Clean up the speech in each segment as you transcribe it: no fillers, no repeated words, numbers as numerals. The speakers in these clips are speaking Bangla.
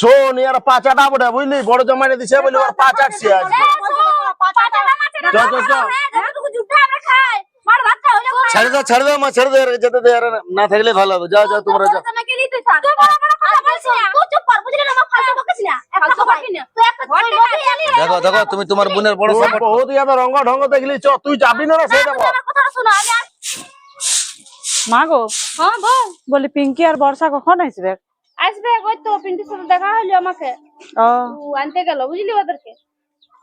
শোন ইয়ার পাচাটা বটে বুঝলি, বড় জমাইনে দিছে বলি ওর পাঁচ আটছি আজকে। ছেড়ে দাও মা, ছেড়ে দাও, যেতে দে, আর না থাকলে ভালো হবে। যাও যাও তোমরা যাও। দেখো দেখো তুমি তোমার বোনের বড় বহুত ইয়াদা রঙ ঢঙ্গ দেখলি, চ তুই যাবি না সেইটা বল। মা গো, হ্যাঁ বল। বলি পিঙ্কি আর বর্ষা কখন আসবে? আসবে, ওই তো পিন্টুর সাথে দেখা হলো আমাকে, ও আনতে গেল বুঝলি ওদেরকে।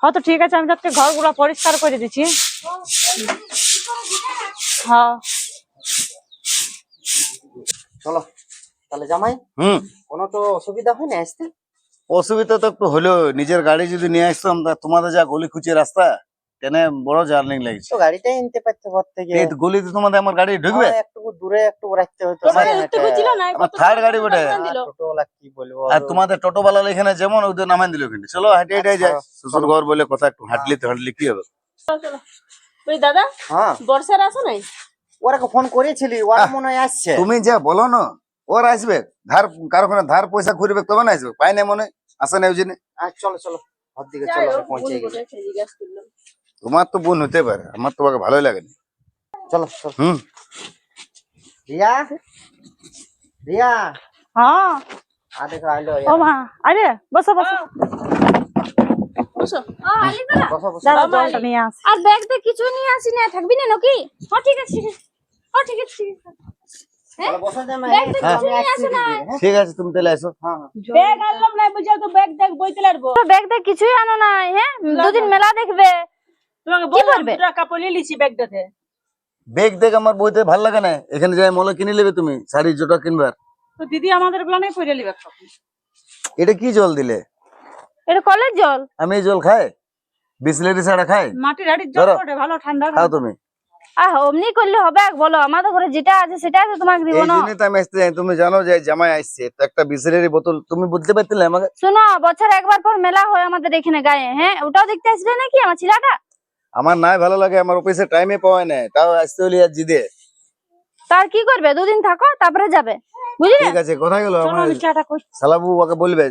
হ্যাঁ তো ঠিক আছে, আমি আজকে ঘরগুলো পরিষ্কার করে দিচ্ছি। হ্যাঁ চলো তাহলে জামাই, কোনো তো অসুবিধা হয় না আসতে? অসুবিধা তো একটু হলো, নিজের গাড়ি যদি নিয়ে আসতাম তা তোমাদের যা গলি খুঁচিয়ে রাস্তা, কেন বড় জার্নিং লাগছে। তো গাড়িটাই নিতে পারতে ঘর থেকে। এই গলিতে তোমাদের আমার গাড়ি ঢুকবে? একটু দূরে একটু রাখতে হতো। আমার থার্ড গাড়ি বটে। টোটোওয়ালা কি বলবো, আর তোমাদের টোটোওয়ালা এখানে যেমন ওদের নামান দিল কিন্তু। চলো হাঁটে হাঁটে যায়, শ্বশুর ঘর বলে কথা, একটু হাঁটলি তো হাঁটলি কি হবে। ওই দাদা, হ্যাঁ বর্ষার আসো নাই? ওরা ফোন করেছিলি, ওরা মনে হয় আসছে। তুমি যা বলো না, ওর আসবে ধার কারখানা ধার পয়সা ঘুরবে তবে না আসবে, পাই না মনে আসে না ওই জন্য। চলো চলো ঘর দিকে চলো, পৌঁছে গেছি। তোমার তো বোন হতে পারে, আমার তোমাকে ভালোই লাগে না। চলো চলো। রিয়া রিয়া, হ্যাঁ আ দেখো আইলো। ও মা, আরে বসো বসো বসো। ও আলি দাদা, বসো বসো। দাদা জলটা নিয়ে আস। আর ব্যাগ তো কিছু নিয়ে আসি না, থাকবি না নাকি? হ্যাঁ ঠিক আছে, ঠিক আছে। ও ঠিক আছে, ঠিক আছে। চলো বসো জামাই। ব্যাগ তো কিছু নিয়ে আসি না। ঠিক আছে তুমি তাহলে আসো। ব্যাগ আনলাম না, বুঝাও তো ব্যাগ দেখ বইতে লাগবো। ব্যাগ তো কিছুই আনো নাই, হ্যাঁ দুদিন মেলা দেখবে। তোমাকে কি বললাম করবে? 2 টাকা কাপড় নিয়ে লিছি ব্যাগটাতে। বেগ দেখ আমার বইতে ভালো লাগে না, এখানে যাই মলে কিনে নেবে তুমি শাড়ি জোটা কিনবার। তো দিদি আমাদের গুলো নাই পরে লিবে। এটা কি জল দিলে? এটা কলের জল। আমি এই জল খাই? বিসলেরি ছাড়া খাই? মাটির হাড়ির জল ধরো। পড়ে ভালো ঠান্ডা। খাও তুমি। অমনি করলে হবে? বলো, আমাদের ঘরে যেটা আছে সেটা তো তোমাকে দিব এই না। জন্যই তো আমি আসতে যাই, তুমি জানো যে জামাই আসছে, তো একটা বিসলেরি বোতল তুমি বুঝতে পারছিলে আমাকে। শোনো, বছর একবার পর মেলা হয় আমাদের এখানে গায়ে, হ্যাঁ ওটাও দেখতে আসবে নাকি আমার ছেলেটা? আমার নাই ভালো লাগে, আমার অফিসে টাইমে পাওয়া নাই, তাও আসতে হলে আর জিদে। তার কি করবে, দুদিন থাকো তারপরে যাবে, বুঝলে? ঠিক আছে, কোথায় গেল চলো আমার আমি চাটা কই। শালাবু? ওকে বলবে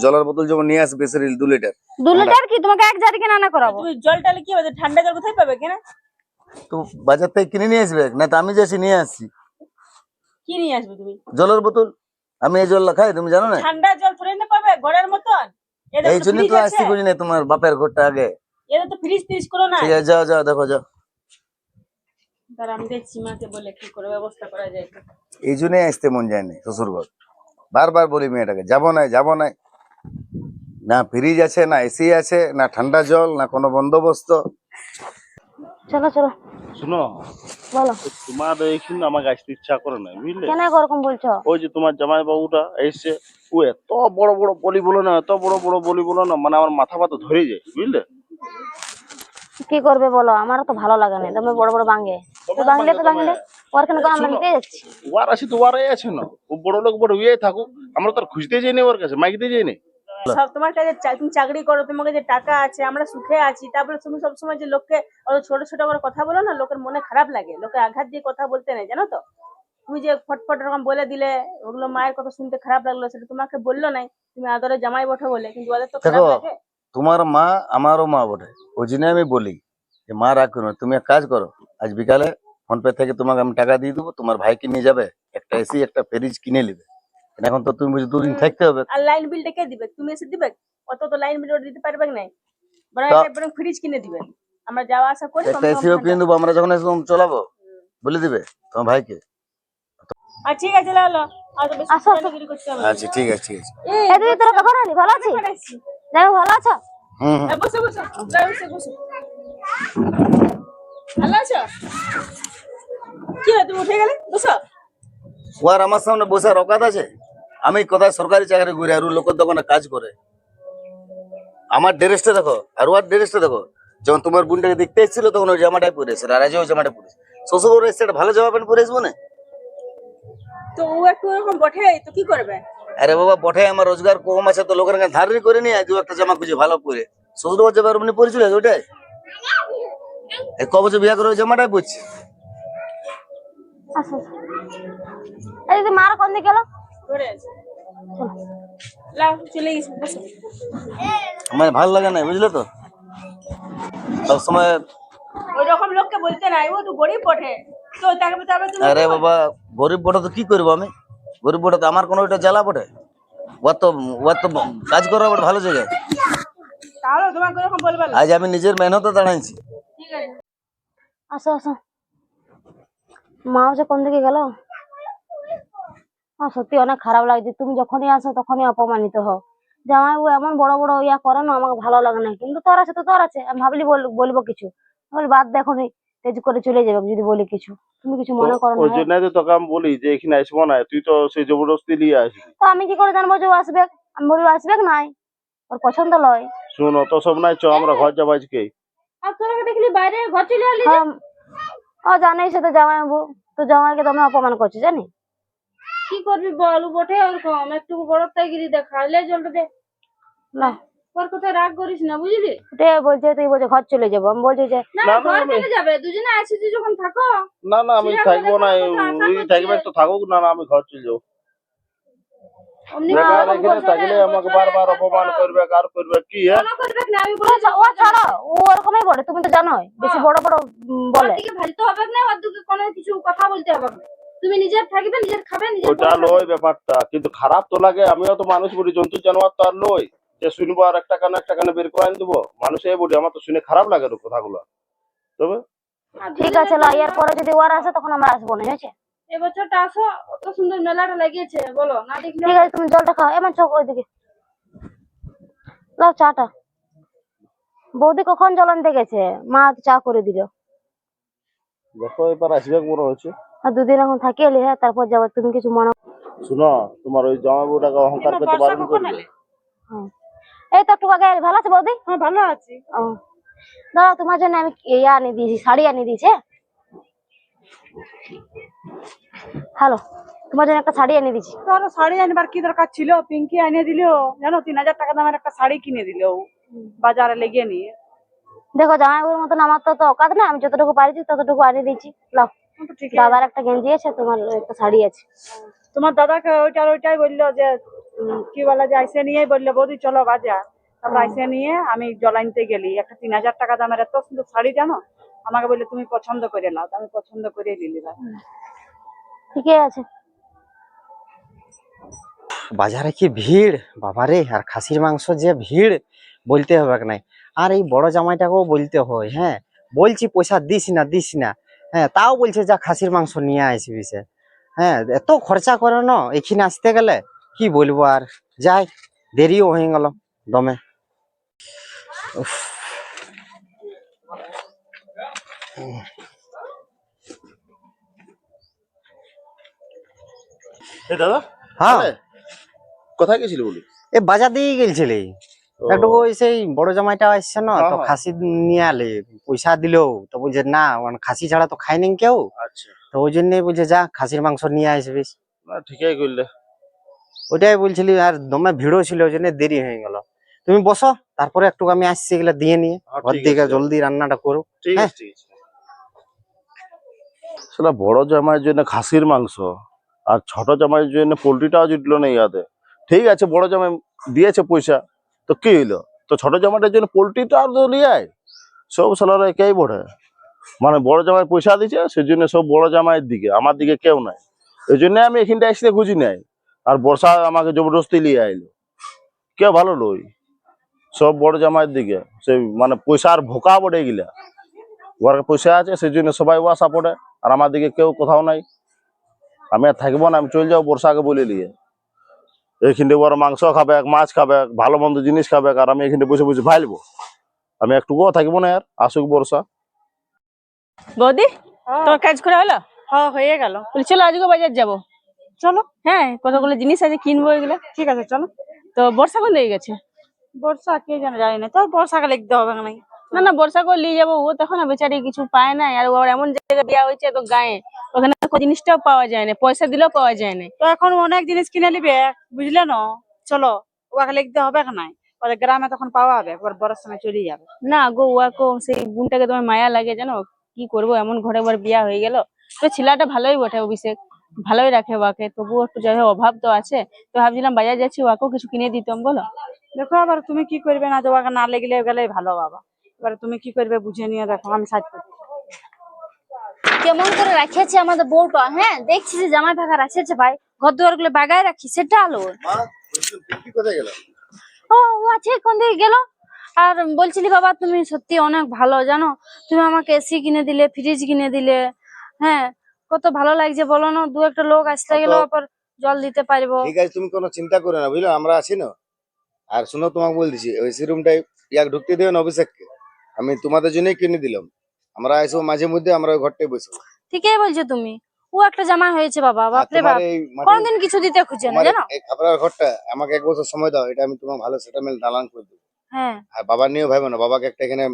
জলের বোতল যেমন নিয়ে আসবে বিসলেরি 2 লিটার। 2 লিটার কি তোমাকে 1 জারি কেনা করাবো? তুমি জলটালে কি হবে? ঠান্ডা জল কোথায় পাবে কেন? তো বাজার থেকে কিনে নিয়ে আসবে, না তো আমি যাচ্ছি নিয়ে আসছি কি নিয়ে আসবে তুমি? জলের বোতল। আমি এই জল খাই, তুমি জানো না? ঠান্ডা জল থরে না পাবে ঘরের মতন। এই জন্য তো আসছি করি না তোমার বাপের ঘরটা আগে। এটা তো ফ্রিজ ফ্রিজ করো না। ঠিক আছে যাও যাও দেখো যাও। তার আমি দেখছি মাকে বলে কি করে ব্যবস্থা করা যায়। এই জন্যই আসতে মন যায় না শ্বশুর ঘর। বারবার বলি মেয়েটাকে যাবো না যাবো না, না ফ্রিজ আছে না এসি আছে না ঠান্ডা জল না কোনো বন্দোবস্ত। চলো চলো। শুনো, বলো। তোমার এইখানে আমাকে আসতে ইচ্ছা করে না বুঝলে। কেন এরকম বলছো? ওই যে তোমার জামাই বাবুটা এসছে, ও এত বড় বড় বলি বলো না, এত বড় বড় বলি বলো না, মানে আমার মাথা ব্যথা ধরে যায় বুঝলে। কি করবে বলো, আমারও তো ভালো লাগে না, তুমি বড় বড় বাঙ্গে তো বাংলে ওর কেন আমরা নিতে যাচ্ছি। ওয়ার আছে তো ওয়ারাই আছে না, ও বড় লোক বড় ইয়ে থাকুক, আমরা তো আর খুঁজতে যাইনি ওর কাছে, মাইকতে যাইনি। সব তোমার কাছে তুমি চাকরি করো, তোমার কাছে টাকা আছে, আমরা সুখে আছি, তারপরে তুমি সবসময় যে লোককে ছোট ছোট করে কথা বলো না, লোকের মনে খারাপ লাগে, লোকে আঘাত দিয়ে কথা বলতে নেই, জানো তো? তুমি যে ফটফট এরকম বলে দিলে, ওগুলো মায়ের কথা শুনতে খারাপ লাগলো, সেটা তোমাকে বললো নাই, তুমি আদরে জামাই বঠো বলে, কিন্তু ওদের তো খারাপ লাগে। তোমার মা আমারও মা বটে, ওই জন্য আমি বলি যে মা রাখো না, তুমি এক কাজ করো, আজ বিকালে ফোন পে থেকে তোমাকে আমি টাকা দিয়ে দেবো, তোমার ভাইকে নিয়ে যাবে, একটা এসি একটা ফ্রিজ কিনে নেবে। এখন তো তুমি বুঝি 2 দিন থাকতে হবে। আর লাইন বিলটা কে দিবে? তুমি এসে দিবে? অত তো লাইন বিল দিতে পারবে না, বরং ফ্রিজ কিনে দিবে, আমরা যাওয়া আসা করি। একটা এসিও কিনে দেবো, আমরা যখন এসে চালাবো, বলে দিবে তোমার ভাইকে। ঠিক আছে লালো, আচ্ছা ঠিক আছে ঠিক আছে। দিদি তোরা কখন আলি? ভালো আছিস? যাই ভালো আছো? বসো বসো বসো। ভালো আছো? কি রে তুমি উঠে গেলে? বসো। ও আর আমার সামনে বসার অকাত আছে? আমি কোথায় সরকারি চাকরি করি আর ও লোকের দোকানে কাজ করে। আমার ড্রেসটা দেখো আর ওর ড্রেসটা দেখো, যখন তোমার বোনটাকে দেখতে এসেছিল তখন ওই জামাটাই পরেছে, আর আজ ওই জামাটা পরেছে। শ্বশুর ঘরে এসে একটা ভালো জামা প্যান্ট পরে আসবো না? তো ও একটু এরকম বটে, তো কি করবে? আরে বাবা বটে, আমার রোজগার কম আছে তো লোকের কাছে ধারই করে নিয়ে দু একটা জামা খুঁজে ভালো পরে শ্বশুর ঘর যাবে, আর পরেছিল ওইটাই। এই ক বছর বিয়ে করে ওই জামাটাই পরছে। আচ্ছা এই দিদি মার কোন দিকে গেল? ধরে আছে। চলো। লাও চলে গেছি বসো। আমার ভালো লাগে না, বুঝলে তো? সবসময় ওই রকম লোককে বলতে নাই, ও তো গরিব বটে, তো তারপরে তারপরে তুমি আরে বাবা, গরিব বটে তো কি করবো আমি? গরিব বটে তো আমার কোনো ওইটা জ্বালা বটে? ও তো কাজ করা বটে ভালো জায়গায়। তাহলে তোমাকে ওরকম বলবে না। আজ আমি নিজের মেহনতে দাঁড়াইছি। ঠিক আছে। আসো আসো, মাও যে কোন দিকে গেল। সত্যি অনেক খারাপ লাগছে, তুমি যখনই আসো তখনই অপমানিত হও। জামাই ও এমন বড় বড় ইয়া করে না, আমাকে ভালো লাগে না। কিন্তু তোর আছে তো তোর আছে, আমি ভাবলি বলবো কিছু, বলি বাদ দেখো নি, তেজ করে চলে যাবে যদি বলি কিছু। তুমি কিছু তো মনে করো না, ওই হ্যাঁ? জন্য তো তোকে আমি বলি যে এখানে আসবো না, তুই তো সেই জবরদস্তি নিয়ে আসবি। তো আমি কি করে জানবো যে ও আসবে? আমি বলবো আসবে নাই, ওর পছন্দ লয়। শুন, অত সব নাই, চ আমরা ঘর যাবো আজকে। আর তোরা দেখলি বাইরে ঘর চলে এলি যে? হ্যাঁ, ও জানাই সে তো জামাই বাবু, তো জামাইকে তুমি অপমান করছো জানি। কি করবি বল, ও বটে ওরকম, একটু বড়ত্বাগিরি দেখাইলে জলটা দে। না, ওর কথায় রাগ করিস না, বুঝলি? ওটাই বলছে, তুই বলছে ঘর চলে যাবো, আমি বলছি যে না না, না, ঘর আমি- চলে যাবে, দুজনে আসিছি যখন থাকো। না না, আমি ছেলের থাকবো না, কথা আশা ওই করছে। থাকবে তো থাকুক, না না আমি ঘর চলে যাবো। অমনি বেকার ওরকম এখানে বছরে- থাকলে আমাকে বছরে বারবার একবার অপমান করো। করবে, আর করবে কি? হ্যাঁ, কোনো করবে না, আমি ও বলে ও ছাড়ো, ও ওরকমই বলে, তুমি তো জানোই বেশি বড় বড় বলে। ওর দিকে ভালতে হবে না, ওর দিকে কোনো কিছু কথা বলতে হবে না। তুমি নিজের থাকবে, নিজের খাবে, নিজের ওটা পয়সা লয় দেবে। ব্যাপারটা, কিন্তু খারাপ তো লাগে। আমিও তো মানুষ বলি, জন্তু জানোয়ার তো আর লয় যে শুনবো আর একটা কানে বের করে আনি দেবো। মানুষে বলি, আমার তো শুনে খারাপ লাগে তো কথাগুলো। তবে আর ঠিক দুজনে আছে, লা, এর পরে যদি ওর আসে তখন আমরা আসবো না, হয়েছে? এবছরটা আসো, অত সুন্দর মেলাটা লাগিয়েছে, বলো না দেখলে? ঠিক আছে, তুমি জলটা খাও, এমন চোখ ওইদিকে লাও, চাটা। বৌদি কখন জল আনতে গেছে, মা তো চা করে দিল। দেখো এবার আসবে মনে হচ্ছে। আর দুদিন এখন থাকি এলি, হ্যাঁ, তারপর যাবো, তুমি কিছু মনে। শুনো, তোমার ওই জামাইবাবুটাকে অহংকার করতে বারণ করবে। হ্যাঁ। এই তো একটু আগে এলি। ভালো আছে বৌদি? হ্যাঁ ভালো আছি। ও, দাঁড়াও, তোমার জন্য আমি ইয়ে আনি দিয়েছি, শাড়ি আনি দিয়েছি। হ্যালো, তোমার জন্য একটা শাড়ি এনে দিয়েছি। তোর শাড়ি আনবার কি দরকার ছিল? পিঙ্কি এনে দিল, জানো 3000 টাকা দামের একটা শাড়ি কিনে দিল বাজারে লেগে নিয়ে। দেখো জামাইবাবুর মতন আমার তো অকাত না, আমি যতটুকু পারিছি ততটুকু আনিয়ে দিয়েছি। লাও, ঠিক দাদার একটা গেঞ্জি আছে, তোমার একটা শাড়ি আছে। তোমার দাদাকে ওইটাই বললো যে কি বলে যে আইসে নিয়ে বললো বৌদি চলো বাজার। তারপর আইসে নিয়ে আমি জল আনতে গেলি, একটা 3000 টাকা দামের এত সুন্দর শাড়ি, জানো? আমাকে বললো তুমি পছন্দ করে নাও, তো আমি পছন্দ করে নিলি। ঠিকই আছে। বাজারে কি ভিড় বাবারে, আর খাসির মাংস যে ভিড় বলতে হবে নাই। আর এই বড় জামাইটাকেও বলতে হয়, হ্যাঁ, বলছি পয়সা দিস না, হ্যাঁ, তাও বলছে যা খাসির মাংস নিয়ে আসবি সে। হ্যাঁ, এত খরচা করে না এখানে আসতে গেলে, কি বলবো আর। যাই, দেরিও হয়ে গেল দমে। উফ, এই দাদা, হ্যাঁ, আরে, কোথায় গেছিলি বলি? এ বাজার দিয়ে গেলছিলি ও, একটু। ওই সেই বড় জামাইটা আসছে না, হ্যাঁ, তো হ্যাঁ। খাসি নিয়ে আলে, পয়সা দিলো তো বলছে না, খাসি ছাড়া তো খায়নি কেউ। আচ্ছা, তো ওই জন্যই বলছে যা খাসির মাংস নিয়ে আসবিস। না ঠিকই করলে। ওইটাই বলছিলি, আর দমে ভিড়ও ছিল, ওই জন্য দেরি হয়ে গেল। তুমি বসো, তারপরে একটু আমি আসছি এগুলা দিয়ে নিয়ে হ্যাঁ, ঘর ঠিক দিকে আছে, যাও। জলদি রান্নাটা করো। ঠিক হ্যাঁ। আছে, ঠিক আছে। সেটা বড় জামাইয়ের জন্য খাসির মাংস, আর ছোট জামাইয়ের জন্য পোল্ট্রিটাও জুটলো না ইয়াতে। ঠিক আছে, বড় জামাই দিয়েছে পয়সা, তো কি হইলো? তো ছোট জামাইটার জন্য পোল্ট্রিটা আর তো নিয়ে আয়। সব সালারা একেই বড়ে, মানে বড় জামাই পয়সা দিচ্ছে সেই জন্য সব বড় জামাইয়ের দিকে, আমার দিকে কেউ নাই। এই জন্য আমি এখানটা আসতে খুঁজি নাই। আর বর্ষা আমাকে জবরদস্তি নিয়ে আইলো, কে ভালো লই? সব বড় জামাইয়ের দিকে, সেই মানে পয়সার ভোকা পড়ে গিলা। ঘরে পয়সা আছে সেই জন্য সবাই ওয়াসা পড়ে, আর আমার দিকে কেউ কোথাও নাই। আমি আর থাকবো না, আমি চলে যাবো বর্ষাকে বলে নিয়ে। এইখানে ওরা মাংস খাবে, মাছ খাবে, ভালো মন্দ জিনিস খাবে, আর আমি এখানে বসে বসে ভাইলবো। আমি একটুকুও থাকবো না, আর আসুক বর্ষা। বৌদি, তোমার কাজ করা হলো? হ্যাঁ হয়ে গেল। বলি চলো আজকে বাজার যাবো। চলো। হ্যাঁ, কতগুলো জিনিস আছে, কিনবো এগুলো। ঠিক আছে চলো। তো বর্ষা কোন দিকে গেছে? বর্ষা কে জানে, জানি না তো, বর্ষাকে লিখতে হবে না। না না, বর্ষা করে নিয়ে যাবো, ও তখন বেচারি কিছু পায় না। আর ওর এমন জায়গায় বিয়া হয়েছে তো গায়ে, ওখানে জিনিসটাও পাওয়া যায় না, পয়সা দিলেও পাওয়া যায় না। তো এখন অনেক জিনিস কিনে নিবে, বুঝলে না? চলো, ওকে লিখতে হবে না, ওদের গ্রামে তখন পাওয়া যাবে, বড় সময় চলে যাবে। না গো, ওয়াকো সেই বোনটাকে তোমার মায়া লাগে, জানো? কি করবো, এমন ঘরে একবার বিয়া হয়ে গেল। তো ছেলেটা ভালোই বটে, অভিষেক। ভালোই রাখে ওকে, তবুও একটু যাই হোক অভাব তো আছে, তো ভাবছিলাম বাজার যাচ্ছি ওকেও কিছু কিনে দিতাম বলো। দেখো আবার তুমি কি করবে, না তোমাকে না লেগলে গেলেই ভালো বাবা। এবার তুমি কি করবে বুঝে নিয়ে দেখো, আমি সাজ করছি। কেমন করে রাখিয়েছে আমাদের বউটা, হ্যাঁ দেখছি যে জামাই ফাঁকা রাখছে ভাই, ঘর দুয়ার গুলো বাগায় রাখি সেটা আলো। মা কি কোথায় গেল? ও ও আছে কোন দিকে গেল। আর বলছিলি বাবা তুমি সত্যি অনেক ভালো জানো, তুমি আমাকে এসি কিনে দিলে, ফ্রিজ কিনে দিলে, হ্যাঁ কত ভালো লাগছে বলো না, দু একটা লোক আসতে গেলেও আবার জল দিতে পারবো। ঠিক আছে, তুমি কোনো চিন্তা করো না বুঝলো, আমরা আছি না। আর শুনো, তোমাকে বল দিছি ওই রুমটাই ইয়াক ঢুকতে দিও না অভিষেককে, আমি তোমাদের জন্যই কিনে দিলাম। আমরা আসবো মাঝে মধ্যে, আমরা ওই ঘরটাই বসবো। ঠিকই বলছো তুমি, ও একটা জামাই হয়েছে বাবা, আর বাপরে তোমার বাপ, এই কোনদিন কিছু দিতে খুঁজে না তোমার জানো। এই খাবারের ঘরটা আমাকে 1 বছর সময় দাও, এটা আমি তোমার ভালো সেটেলমেন্ট দালান করে দেবো। হ্যাঁ আর বাবার নিয়েও ভাবো না, বাবাকে একটা এখানে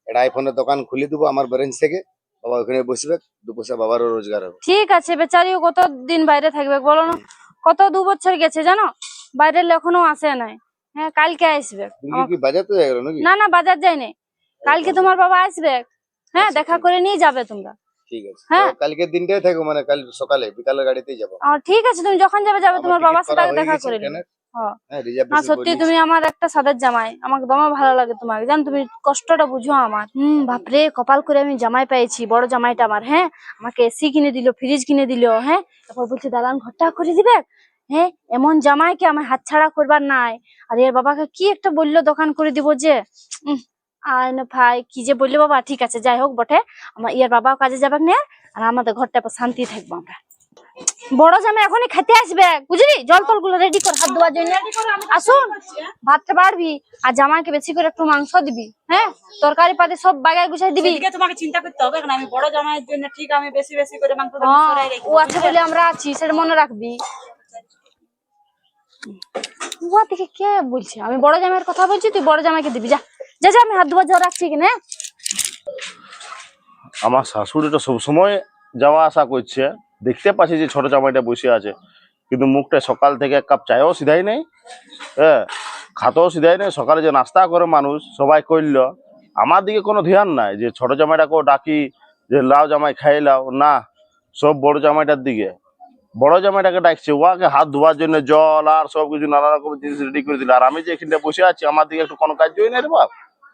একটা আইফোনের দোকান খুলে দেবো আমার ব্রাঞ্চ থেকে, বাবা ওখানে বসবে, 2 পয়সা বাবারও রোজগার হবে। ঠিক আছে, বেচারিও কত দিন বাইরে থাকবে বলো না, কত 2 বছর গেছে জানো, বাইরের এখনো আসে নাই। হ্যাঁ কালকে আসবে। তুমি কি বাজার তো গেলো নাকি? না না বাজার যায়নি, কালকে তোমার বাবা আসবে, হ্যাঁ আচ্ছা, দেখা ঠিক করে নিয়ে যাবে তোমরা। ঠিক আছে, হ্যাঁ। তো কালকের দিনটাই থাকো, মানে কাল সকালে বিকালের গাড়িতেই যাবো। ঠিক আছে, তুমি যখন যাবে যাবে, আমার তোমার টিকিট বাবার করা সাথে হয়ে দেখা গেছে করে নিবে। ট্রেনের। হ্যাঁ হ্যাঁ, না রিজার্ভেশন সত্যি তুমি আমার একটা সাদের জামাই, আমাকে দমে ভালো লাগে তোমাকে, জান তুমি কষ্টটা বুঝো আমার। বাপরে কপাল করে আমি জামাই পেয়েছি, বড় জামাইটা আমার, হ্যাঁ আমাকে এসি কিনে দিল, ফ্রিজ কিনে দিল, হ্যাঁ তারপর বলছে দালান ঘরটা করে দিবে। হ্যাঁ এমন জামাইকে আমার হাতছাড়া করবার নাই। আর এর বাবাকে কি একটা বললো দোকান করে দিব যে, আর না ভাই কি যে বললো বাবা, ঠিক আছে যাই হোক বটে, আমার ইয়ার বাবাও কাজে যাবে না, আর আমাদের ঘরটা শান্তি থাকবো আমরা। বড় জামাই এখনই খেতে আসবে বুঝলি, জল টল গুলো রেডি কর, হাত ধোয়ার জন্য আসুন, ভাতটা বাড়বি, আর জামাইকে বেশি করে একটু মাংস দিবি, হ্যাঁ তরকারি পাতি সব বাগায় গুছাই দিবি। এদিকে তোমাকে চিন্তা করতে হবে না, আমি বড় জামাইয়ের জন্য ঠিক আমি বেশি বেশি করে মাংস দেবো, হ্যাঁ, সরাই রেখে ও আছে বলে আমরা আছি সেটা মনে রাখবি। ও থেকে কে বলছে, আমি বড় জামাইয়ের কথা বলছি, তুই বড় জামাইকে দিবি, যা যা যা, আমি হাত ধোয়া জল রাখছি কিনা। আমার শাশুড়িটা সবসময় যাওয়া আসা করছে, দেখতে পাচ্ছি যে ছোট জামাইটা বসে আছে, কিন্তু মুখটা সকাল থেকে 1 কাপ চায়ও সিধাই নেই, হ্যাঁ খাতেও সিধাই নেই। সকালে যে নাস্তা করে মানুষ সবাই করলো, আমার দিকে কোনো ধ্যান নাই যে ছোট জামাইটাকেও ডাকি যে লাও জামাই খাই লাও, না সব বড় জামাইটার দিকে। বড় জামাইটাকে ডাকছে, ওকে হাত ধোয়ার জন্য জল আর সবকিছু নানা রকম জিনিস রেডি করে দিল, আর আমি যে এখানটা বসে আছি আমার দিকে একটু কোনো কাজই নাই রে বাপ।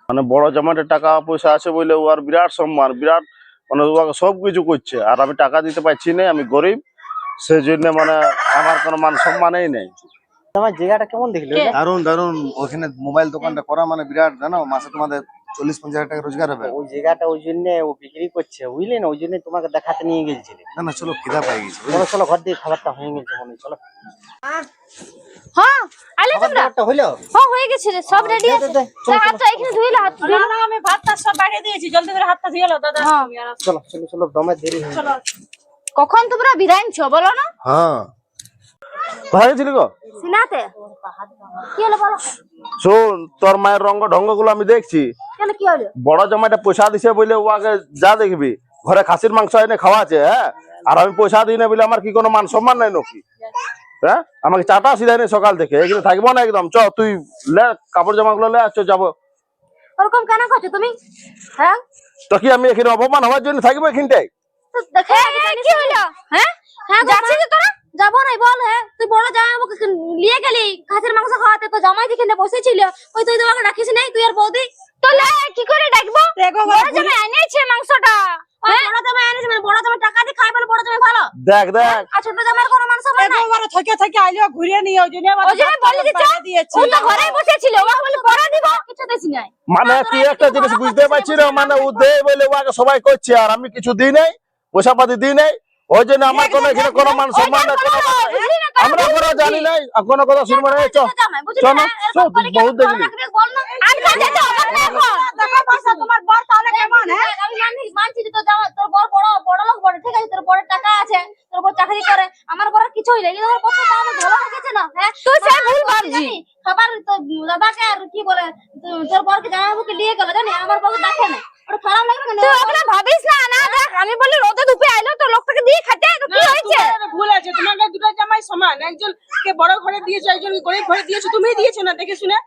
মানে বড় জামাইটার টাকা পয়সা আছে বলে ও আর বিরাট সম্মান, বিরাট মানে ওকে সবকিছু করছে, আর আমি টাকা দিতে পারছি না, আমি গরিব, সেই জন্য মানে আমার কোনো মান সম্মানই নেই। তোমার জায়গাটা কেমন দেখলে? কে? দারুন দারুন, ওখানে মোবাইল দোকানটা করা মানে বিরাট, জানো মাসে তোমাদের 40-50 হাজার টাকা রোজগার হবে। ওই জায়গাটা ওই জন্য ও বিক্রি করছে বুঝলি না, ওই জন্য তোমাকে দেখাতে নিয়ে গেছিল। না না, চলো খিদা পাই গেছে। চলো চলো ঘর দিয়ে খাবারটা হয়ে গেছে মনে হয়, চলো। হ্যাঁ আলে খাবার তোমরা, দাবারটা হইলো? হ্যাঁ হয়ে গেছে রে, সব রেডি আছে। হাতটা এখানে ধুইলে, হাত ধুইলে। না, আমি ভাতটা সব বাড়িয়ে দিয়েছি, জলদি করে হাতটা ধুয়ে নাও দাদা। হ্যাঁ। তুমি আর চলো চলো চলো, দমে দেরি হয়ে চলো। কখন তোমরা বিদায়নছো বলো না, হ্যাঁ, কোথায় গেছিলি গো? সিনাতে কি হলো বলো, শোন, তোর মায়ের রঙ্গ ঢঙ্গ গুলো আমি দেখছি, কেন কি হলো। বড় জামাইটা পয়সা দিছে বলে ওকে যা দেখবি ঘরে খাসির মাংস এনে খাওয়া আছে, হ্যাঁ আর আমি পয়সা দিই না বলে আমার কি কোনো মান সম্মান নাই নাকি? হ্যাঁ আমাকে চাটা সিধাই নেই সকাল থেকে, এখানে থাকবো না একদম। চ তুই লে কাপড় জামা গুলো লে, আছো যাবো। ওরকম কেন করছো তুমি, হ্যাঁ তো কি আমি এখানে অপমান হওয়ার জন্য থাকবো এখানটাই? তো দেখে কি হলো, হ্যাঁ হ্যাঁ যাচ্ছিস তোরা, যাবো নাই বল, হ্যাঁ তুই বড় জামাইবাবুকে নিয়ে গেলি খাসির মাংস খাওয়াতে, তো জামাই দিকে বসেছিল, ওই তুই তোমাকে ডাকিস নাই, তুই আর বৌদি তাহলে কি করে ডাকবো, বড় জামাই এনেছে মাংসটা, বড় জামাই এনেছে মানে বড় জামাই টাকা দিয়ে খাই বলে বড় জামাই ভালো, দেখ দেখ, আর ছোট জামাইয়ের কোনো মান সম্মান নাই। একবারে থেকে থেকে আইলো ঘুরিয়ে নিয়ে, ওই জন্য ওই জন্য বলে দিচ্ছ, দিয়েছি। ও তো ঘরেই বসেছিল, ও বলে পরে দিব, কিছু দিস নাই। মানে তুই একটা জিনিস বুঝতে পারছি না, মানে ও দেয় বলে ওকে সবাই করছে, আর আমি কিছু দিই নাই, পয়সা পাতি দিই নাই, ওই জন্য আমার কোনো এখানে কোনো মান সম্মান নাই, কোনো কথা নাই। আমরা কোনো জানি নাই, আর কোনো কথা শুনবো না। চ চল না, চল, তুই বহুত দেখলি। দেখো পয়সা তোমার বর তাহলে কেমন, হ্যাঁ আমি মানছি যে তোর জামাই, তোর বড় বড় বড় লোক বড়, ঠিক আছে তোর বড় টাকা আছে, তোর বড় চাকরি করে, আমার বড় কিছুই নেই, কিন্তু তোর পক্ষে তো আমার ভালো লেগেছে না, হ্যাঁ তুই সেই ভুল ভাবছি, খাবার তো দাদাকে আর কি বলে তোর বরকে জামাইবাবুকে নিয়ে গেল, জানি আমার বউকে ডাকে না, ওটা খারাপ লাগবে না। তুই ওগুলো ভাবিস না, না দেখ আমি বলি রোদে ধুপে আইলো তো লোকটাকে দিয়ে খেতে, তো কি হয়েছে, তোমার ভুল আছে, তোমাকে দুটো জামাই সমান, একজন কে বড় ঘরে দিয়েছো, একজন গরিব ঘরে দিয়েছো, তুমি দিয়েছো না দেখে শুনে,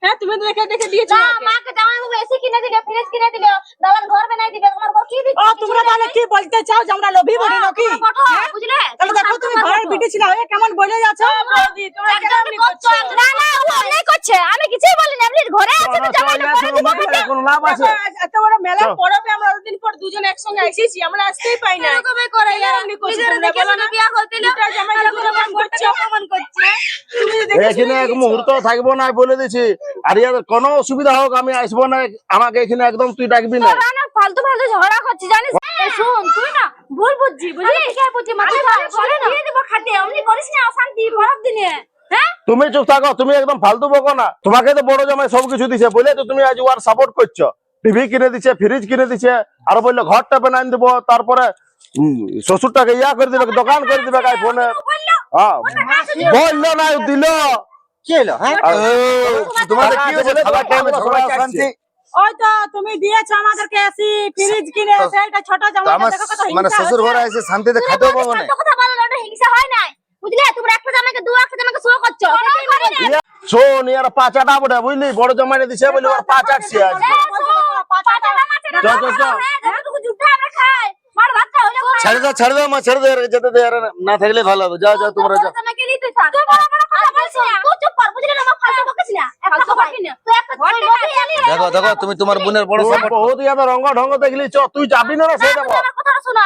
হ্যাঁ তুমি তো দেখে দেখে দিয়েছো না ওকে। মাকে জামাইবাবু এসি কিনে দিলে, ফ্রিজ কিনে দিলে, দালান ঘর বানাই দিবে, আমার বউ কি দিচ্ছে? ও তোমরা তাহলে কি বলতে চাও যে আমরা লোভী বলি নাকি? কঠোর, বুঝলে? তাহলে দেখো তুমি ঘরের বিটি ছিল হয়ে কেমন বলে যাচ্ছ। বৌদি তোমরা কেন একদম এমনি করছো। করছো? না না, ও অন্যায় করছে, আমি কিছুই বলিনি। আপনি ঘরে আছেন তো জামাই না করে দিব না। কোনো লাভ আছে? এত বড় মেলার চল। পরবে আমরা অতদিন পর দুজন একসঙ্গে এসেছি, আমরা আসতেই পাই না। এরকমই করে কেন এরা। এমনি করছো নিজেরা তোমরা? দেখে বলো শুনে না। বিয়া করতে এলো, দুটা জামাই আর যেগুলো অপমান করছে, অপমান করছে। তুমি তো দেখে এখানে শুনে এক দিয়েছো। মুহূর্ত থাকবো না বলে দিছি। আর ইয়াদের কোনো অসুবিধা হোক আমি আসবো না, আমাকে এখানে একদম তুই ডাকবি না। তোরা না ফালতু ফালতু ঝগড়া করছিস জানিস? এই শুন, তুই না ভুল বুঝছিস, বুঝলি? ঠিক আছে বুঝছি, মাথা ধরে না। দিয়ে দিব খাটে, অমনি করিস না অশান্তি বরফ দিনে। হ্যাঁ? তুমি চুপ থাকো, তুমি একদম ফালতু বকো না। তোমাকে তো বড় জামাই সবকিছু দিছে বলে তো তুমি আজ ওর সাপোর্ট করছো। টিভি কিনে দিছে, ফ্রিজ কিনে দিছে, আর বললো ঘরটা বানাই দিব, তারপরে শ্বশুরটাকে ইয়া করে দিবে, দোকান করে দিবে আইফোনে। হ্যাঁ বললো না দিল। কি হলো হ্যাঁ? তোমাদের কি হয়েছে? খাবার টাইমে ঝগড়া অশান্তি। ওই তো তুমি দিয়েছো আমাদেরকে এসি ফ্রিজ কিনে, সেইটা ছোট তো জামাইটা আমার দেখো কত মানে হিংসা শ্বশুর হচ্ছে। ঘরে এসে শান্তিতে খেতেও পাবো না। কথা বলো না, ওটা হিংসা হয় নাই। বুঝলে? তোমরা একটা জামাইকে একটা জামাইকে শো করছো। শোন ইয়ার পাচাটা বটে বুঝলি, বড় জামাইনে দিছে বলে ওর পা চাটছে আজ। ছেড়ে দাও মা, ছেড়ে দাও, যেতে দে, আর না থাকলে ভালো হবে। যাও যাও তোমরা যাও। দেখো দেখো, তুমি তোমার বোনের বড় তোর সাপোর্ট। বহুত ইয়াতে রঙ্গ ঢঙ্গ দেখলি, চ তুই যাবি না না সেটা বল।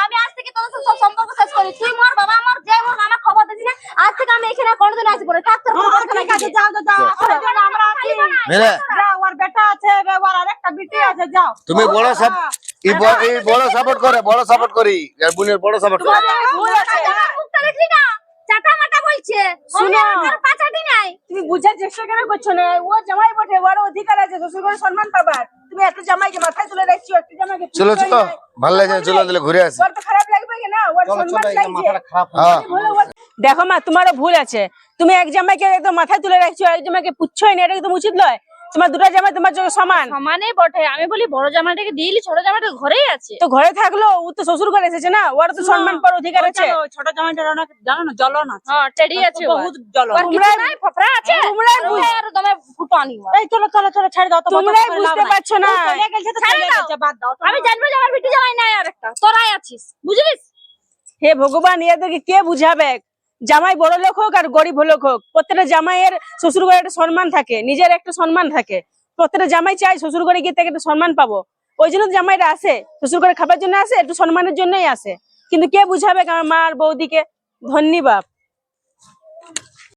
আমি আজ থেকে তোদের সাথে সব সম্পর্ক শেষ করি। তুই মর, বাবা আমার, যে মর, আমার খবর দিস না। আজ থেকে আমি এখানে কোনোদিন আসবো না। থাক তোর খবর ঠিক আছে যাও তো যাও, আসলে যেন আমরা আছি। মিলে যাও, ওর বেটা আছে, ওর আরেকটা বিটি আছে, যাও। তুমি বড় এই বড় সাপোর্ট করে, বড় সাপোর্ট করি, আর বোনের বড় সাপোর্ট করে। ভুল আছে। মুখটা দেখলি না? চাটা মাটা বলছে। শুনো। ওর পাছাটি নাই। তুমি বুঝার চেষ্টা কেন করছো না? ও জামাই বটে, ওর অধিকার আছে শ্বশুর ঘরে সম্মান পাবার। তুমি একটা জামাইকে মাথায় তুলে রাখছো, একটা জামাইকে চলো পুষছোই চলো, নাই। ভালো লাগছে, চলো দিলে ঘুরে আসি। ওর তো খারাপ লাগবে কি না? ওর সম্মান লাগছে। হ্যাঁ দেখো মা, তোমারও ভুল আছে। তুমি এক জামাইকে একদম মাথায় তুলে রাখছো, এক জামাইকে পুচ্ছই না, এটা একদম উচিত নয়। তোমার দুটা জামাই তোমার চোখে সমান। সমানেই বটে। আমি বলি বড় জামাইটাকে দিলি, ছোট জামাইটা ঘরেই আছে। তো ঘরে থাকলো, ও তো শ্বশুর ঘরে এসেছে না, ওর তো সম্মান পাওয়ার অধিকার আছে। ওই ছোট জামাইটার অনেক জানো না জ্বলন আছে, হ্যাঁ, টেডি আছে ওর। বহুত জ্বলন। ওর কিছু নাই, ফফড়া আছে। তোমরাই আর দমে ফুটানি ওর। এই চলো চলো চলো ছেড়ে দাও তো, তোমরাই বকবক করে লাভ বুঝতে নাই। পারছো না। ও চলে গেছে তো ছেড়ে চলে দাও। গেছে, বাদ দাও তো। আমি জানবো যে আমার বিটি জামাই নাই আর একটা। তোরাই আছিস, বুঝলিস? হে ভগবান, এদেরকে কে বুঝাবে? জামাই বড় লোক হোক আর গরিব লোক হোক, প্রত্যেকটা জামাইয়ের শ্বশুর ঘরে একটা সম্মান থাকে, নিজের একটা সম্মান থাকে। প্রত্যেকটা জামাই চাই শ্বশুর ঘরে গিয়ে তাকে একটা সম্মান পাবো। ওই জন্য তো জামাইরা আসে, শ্বশুর ঘরে খাবার জন্য আসে, একটু সম্মানের জন্যই আসে। কিন্তু কে বুঝাবে আমার মা আর বৌদিকে? ধন্যবাদ।